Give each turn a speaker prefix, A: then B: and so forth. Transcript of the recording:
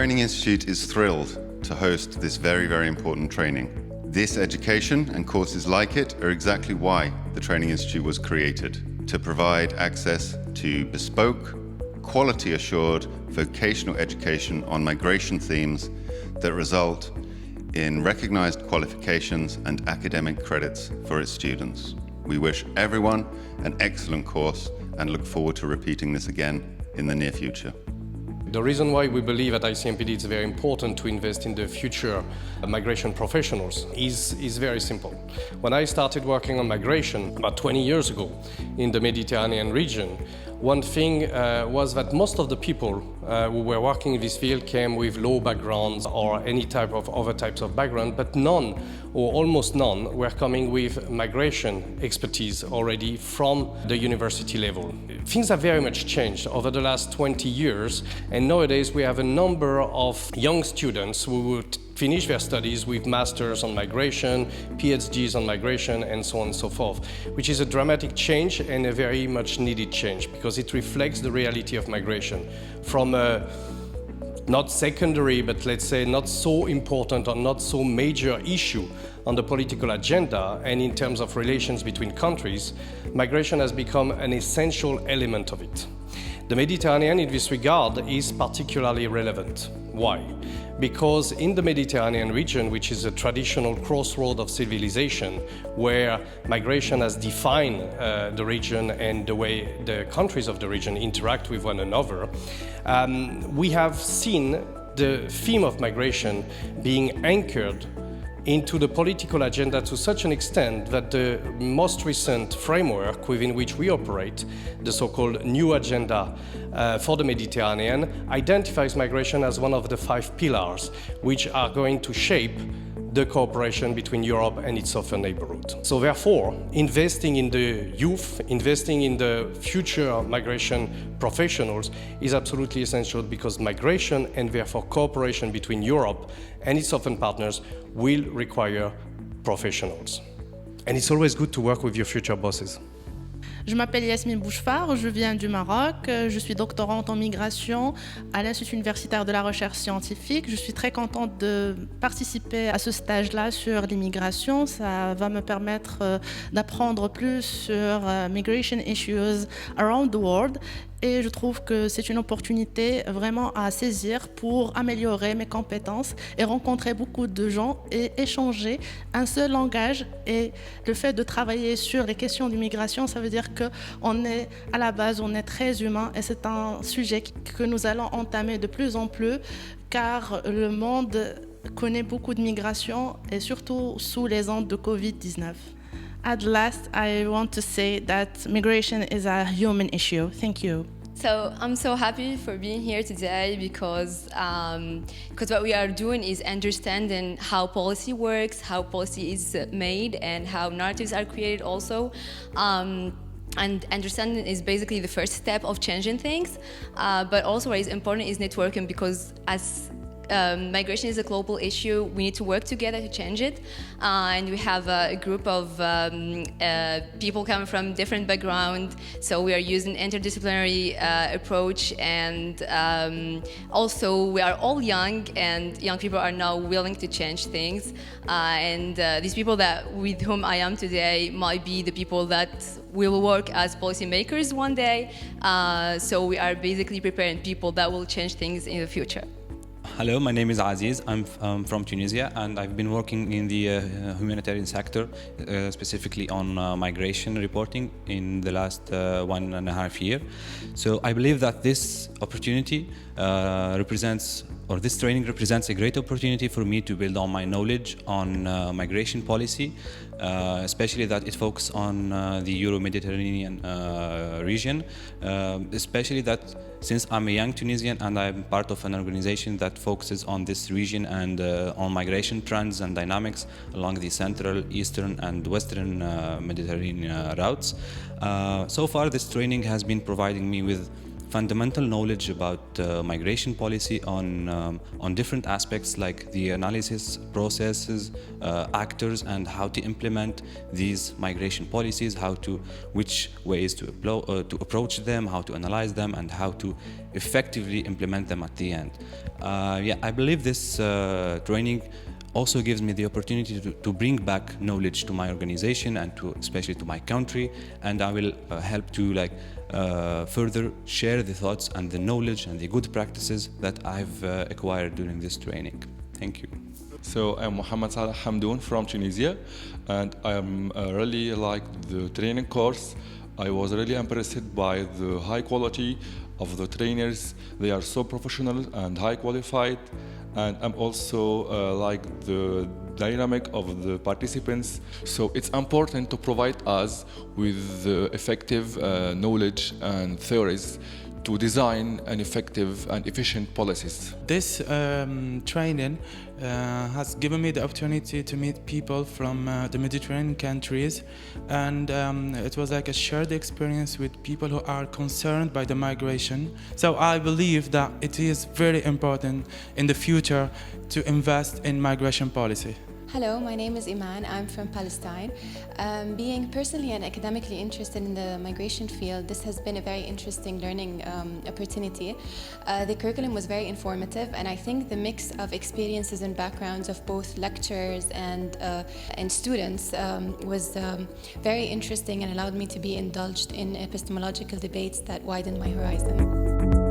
A: Training Institute is thrilled to host this very, very important training. This education and courses like it are exactly why the Training Institute was created, to provide access to bespoke, quality-assured vocational education on migration themes that result in recognized qualifications and academic credits for its students. We wish everyone an excellent course and look forward to repeating this again in the near future.
B: The reason why we believe at ICMPD it's very important to invest in the future migration professionals is very simple. When I started working on migration about 20 years ago in the Mediterranean region, one thing was that most of the people who were working in this field came with low backgrounds or any type of other types of background, but none, or almost none, were coming with migration expertise already from the university level. Things have very much changed over the last 20 years, and nowadays we have a number of young students who would finish their studies with masters on migration, PhDs on migration, and so on and so forth, which is a dramatic change and a very much needed change because it reflects the reality of migration from a not secondary, but let's say not so important or not so major issue on the political agenda and in terms of relations between countries, migration has become an essential element of it. The Mediterranean in this regard is particularly relevant. Why? Because in the Mediterranean region, which is a traditional crossroad of civilization, where migration has defined the region and the way the countries of the region interact with one another, we have seen the theme of migration being anchored into the political agenda to such an extent that the most recent framework within which we operate, the so-called New Agenda for the Mediterranean, identifies migration as one of the 5 pillars which are going to shape the cooperation between Europe and its southern neighborhood. So therefore, investing in the youth, investing in the future migration professionals is absolutely essential because migration and therefore cooperation between Europe and its southern partners will require professionals. And it's always good to work with your future bosses.
C: Je m'appelle Yasmine Bouchefard, je viens du Maroc, je suis doctorante en migration à l'Institut universitaire de la recherche scientifique. Je suis très contente de participer à ce stage-là sur l'immigration. Ça va me permettre d'apprendre plus sur migration issues around the world. Et je trouve que c'est une opportunité vraiment à saisir pour améliorer mes compétences et rencontrer beaucoup de gens et échanger un seul langage. Et le fait de travailler sur les questions d'immigration, ça veut dire qu'on est à la base, on est très humain et c'est un sujet que nous allons entamer de plus en plus car le monde connaît beaucoup de migration et surtout sous les ondes de Covid-19. At last, I want to say that migration is a human issue. Thank you.
D: So I'm so happy for being here today because what we are doing is understanding how policy works, how policy is made, and how narratives are created also. And understanding is basically the first step of changing things. But also what is important is networking because as migration is a global issue. We need to work together to change it. And we have a group of people coming from different backgrounds. So we are using interdisciplinary approach. And also we are all young and young people are now willing to change things. And these people with whom I am today might be the people that will work as policymakers one day. So we are basically preparing people that will change things in the future.
E: Hello, my name is Aziz. I'm from Tunisia and I've been working in the humanitarian sector, specifically on migration reporting in the last 1.5 years. So I believe that this opportunity this training represents a great opportunity for me to build on my knowledge on migration policy, especially that it focuses on the Euro-Mediterranean region, especially that since I'm a young Tunisian and I'm part of an organization that focuses on this region and on migration trends and dynamics along the central, eastern and western Mediterranean routes. So far this training has been providing me with fundamental knowledge about migration policy on different aspects like the analysis processes, actors, and how to implement these migration policies, which ways to approach them, how to analyze them, and how to effectively implement them at the end. I believe this training also gives me the opportunity to bring back knowledge to my organization and especially to my country, and I will help to further share the thoughts and the knowledge and the good practices that I've acquired during this training. Thank you.
F: So I'm Mohammed Salah Hamdoun from Tunisia, and I'm really like the training course. I was really impressed by the high quality of the trainers. They are so professional and high qualified, and I'm also like the dynamic of the participants. So it's important to provide us with the effective knowledge and theories to design an effective and efficient policies.
G: This training has given me the opportunity to meet people from the Mediterranean countries, and it was like a shared experience with people who are concerned by the migration. So I believe that it is very important in the future to invest in migration policy.
H: Hello, my name is Iman. I'm from Palestine. Being personally and academically interested in the migration field, this has been a very interesting learning opportunity. The curriculum was very informative, and I think the mix of experiences and backgrounds of both lecturers and students was very interesting and allowed me to be indulged in epistemological debates that widened my horizon.